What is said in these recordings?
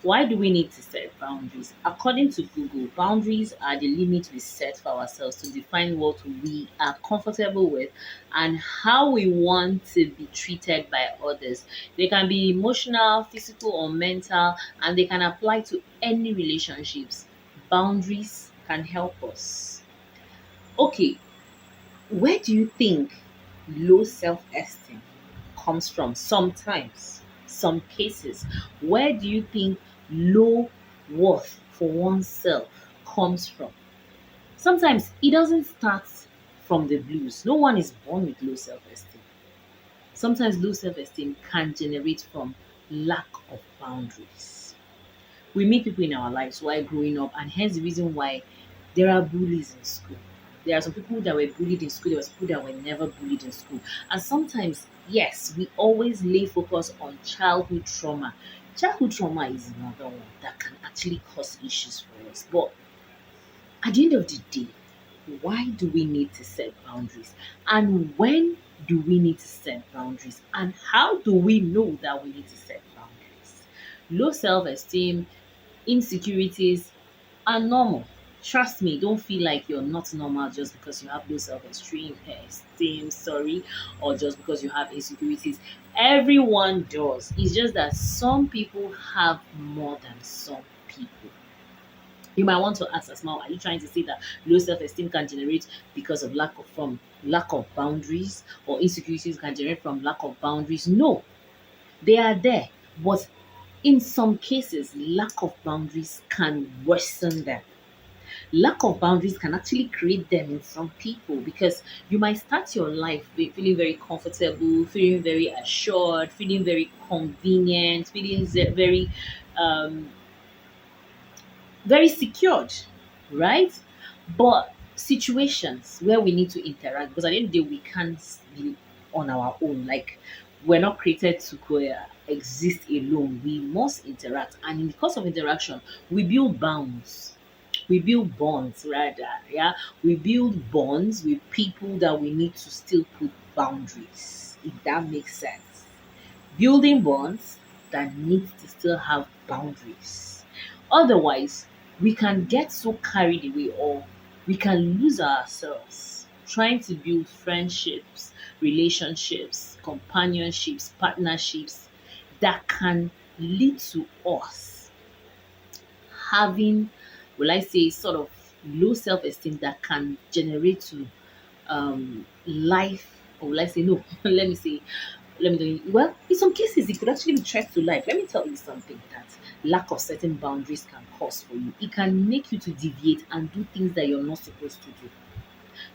Why do we need to set boundaries? According to Google, boundaries are the limits we set for ourselves to define what we are comfortable with and how we want to be treated by others. They can be emotional, physical, or mental, and they can apply to any relationships. Boundaries can help us. Okay, where do you think low self esteem comes from? Sometimes, some cases. Where do you think low worth for oneself comes from? Sometimes it doesn't start from the blues. No one is born with low self esteem. Sometimes low self esteem can generate from lack of boundaries. We meet people in our lives while growing up, and hence the reason why there are bullies in school. There are some people that were bullied in school, there was people that were never bullied in school. And sometimes, yes, we always lay focus on childhood trauma. Childhood trauma is another one that can actually cause issues for us. But at the end of the day, why do we need to set boundaries? And when do we need to set boundaries? And how do we know that we need to set boundaries? Low self esteem, insecurities are normal. Trust me, don't feel like you're not normal just because you have low esteem, sorry, or just because you have insecurities. Everyone does. It's just that some people have more than some people. You might want to ask Asma'u, are you trying to say that low self-esteem can generate because of lack of boundaries, or insecurities can generate from lack of boundaries? No, they are there, but in some cases, lack of boundaries can worsen them. Lack of boundaries can actually create them in some people, because you might start your life feeling very comfortable, feeling very assured, feeling very convenient, feeling very um, very secured, right? But situations where we need to interact, because at the end of the day, we can't be on our own. Like, we're not created to exist alone. We must interact, and in the course of interaction, we build bonds. We build bonds, rather. Yeah, we build bonds with people that we need to still put boundaries. If that makes sense, building bonds that need to still have boundaries. Otherwise, we can get so carried away, or we can lose ourselves trying to build friendships, relationships, companionships, partnerships that can lead to us having, will I say, sort of low self esteem that can generate to life, or will I say, no, let me tell you, well, in some cases, it could actually be threat to life. Let me tell you something that lack of certain boundaries can cause for you. It can make you to deviate and do things that you're not supposed to do.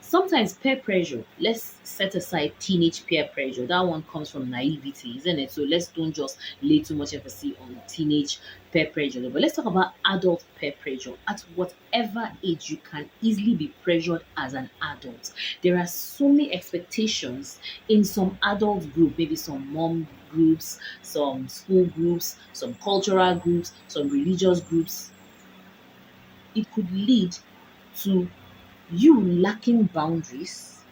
Sometimes peer pressure, let's set aside teenage peer pressure. That one comes from naivety, isn't it? So let's don't just lay too much emphasis on teenage peer pressure. But let's talk about adult peer pressure. At whatever age, you can easily be pressured as an adult. There are so many expectations in some adult group, maybe some mom groups, some school groups, some cultural groups, some religious groups. It could lead to you lacking boundaries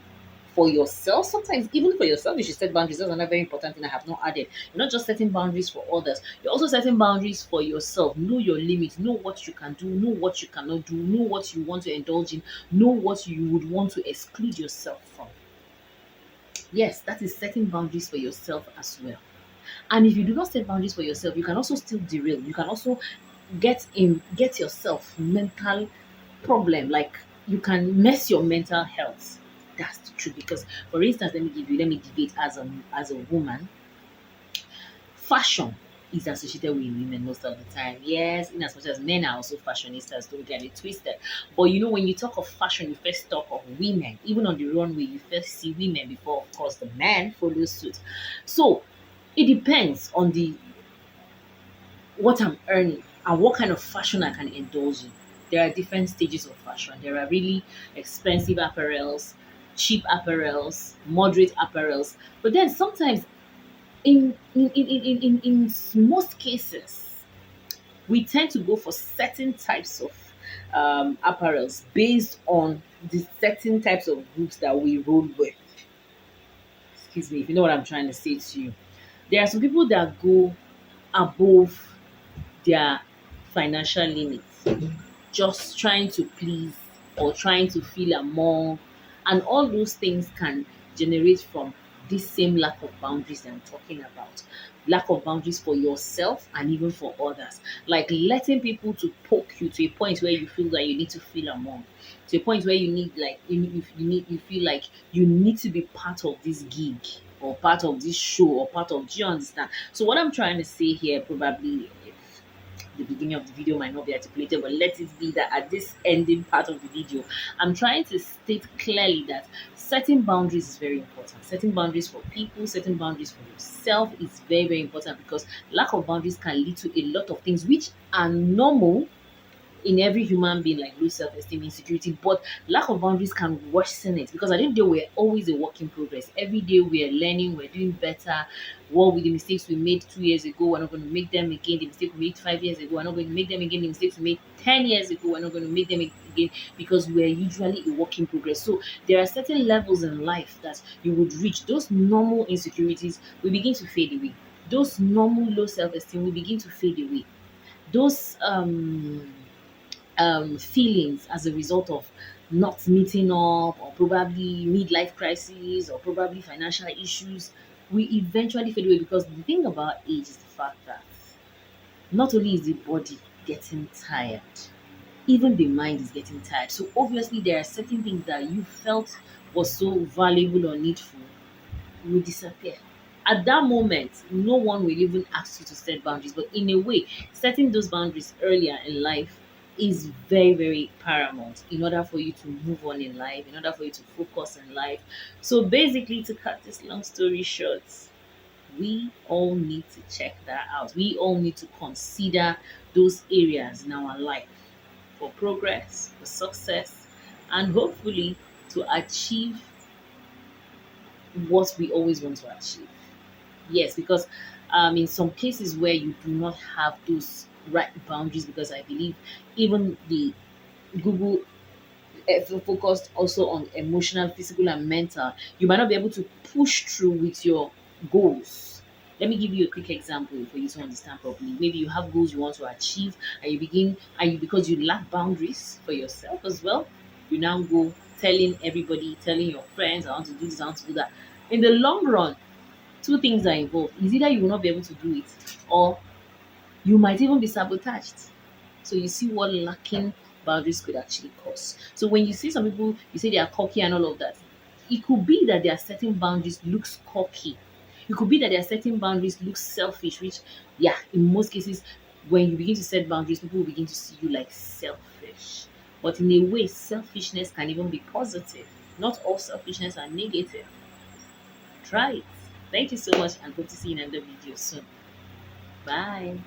for yourself. Sometimes even for yourself, you should set boundaries. That's another very important thing I have not added. You're not just setting boundaries for others, you're also setting boundaries for yourself. Know your limits, know what you can do, know what you cannot do, know what you want to indulge in, know what you would want to exclude yourself from. Yes, that is setting boundaries for yourself as well. And if you do not set boundaries for yourself, you can also still derail. You can also get yourself mental problem. Like, you can mess your mental health. That's the truth. Because, for instance, let me debate as a woman. Fashion is associated with women most of the time. Yes, in as much as men are also fashionistas, don't get it twisted. But when you talk of fashion, you first talk of women. Even on the runway, you first see women before, of course, the man follows suit. So it depends on the what I'm earning and what kind of fashion I can indulge in. There are different stages of fashion. There are really expensive apparels, cheap apparels, moderate apparels. But then sometimes in most cases, we tend to go for certain types of apparels based on the certain types of groups that we roll with. Excuse me, if you know what I'm trying to say to you. There are some people that go above their financial limits, just trying to please or trying to feel among, and all those things can generate from this same lack of boundaries that I'm talking about. Lack of boundaries for yourself and even for others. Like letting people to poke you to a point where you feel that you need to feel among. To a point where you need like you feel like you need to be part of this gig or part of this show or part of, do you understand? So what I'm trying to say here, probably the beginning of the video might not be articulated, but let it be that at this ending part of the video, I'm trying to state clearly that setting boundaries is very important. Setting boundaries for people, setting boundaries for yourself is very, very important, because lack of boundaries can lead to a lot of things which are normal in every human being, like low self-esteem, insecurity, but lack of boundaries can worsen it, because I think they were always a work in progress. Every day we are learning, we're doing better. What with the mistakes we made 2 years ago, we're not going to make them again. The mistake we made 5 years ago, we're not going to make them again. The mistakes we made 10 years ago, we're not going to make them again, because we're usually a work in progress. So there are certain levels in life that you would reach. Those normal insecurities will begin to fade away. Those normal low self-esteem will begin to fade away. Those feelings as a result of not meeting up, or probably midlife crisis, or probably financial issues, we eventually fade away, because the thing about age is the fact that not only is the body getting tired, even the mind is getting tired. So obviously there are certain things that you felt was so valuable or needful will disappear. At that moment, no one will even ask you to set boundaries. But in a way, setting those boundaries earlier in life is very, very paramount in order for you to move on in life, in order for you to focus in life. So basically, to cut this long story short, we all need to check that out. We all need to consider those areas in our life for progress, for success, and hopefully to achieve what we always want to achieve. Yes, because in some cases where you do not have those right boundaries, because I believe even the Google focused also on emotional, physical, and mental, you might not be able to push through with your goals. Let me give you a quick example for you to understand properly. Maybe you have goals you want to achieve, and you begin, and you, because you lack boundaries for yourself as well, you now go telling everybody, telling your friends, I want to do this, I want to do that. In the long run, two things are involved. Is either you will not be able to do it, or you might even be sabotaged. So you see what lacking boundaries could actually cause. So when you see some people, you say they are cocky and all of that, it could be that their setting boundaries looks cocky. It could be that their setting boundaries looks selfish, which, yeah, in most cases, when you begin to set boundaries, people will begin to see you like selfish. But in a way, selfishness can even be positive. Not all selfishness are negative. Try it. Thank you so much, and hope to see you in another video soon. Bye.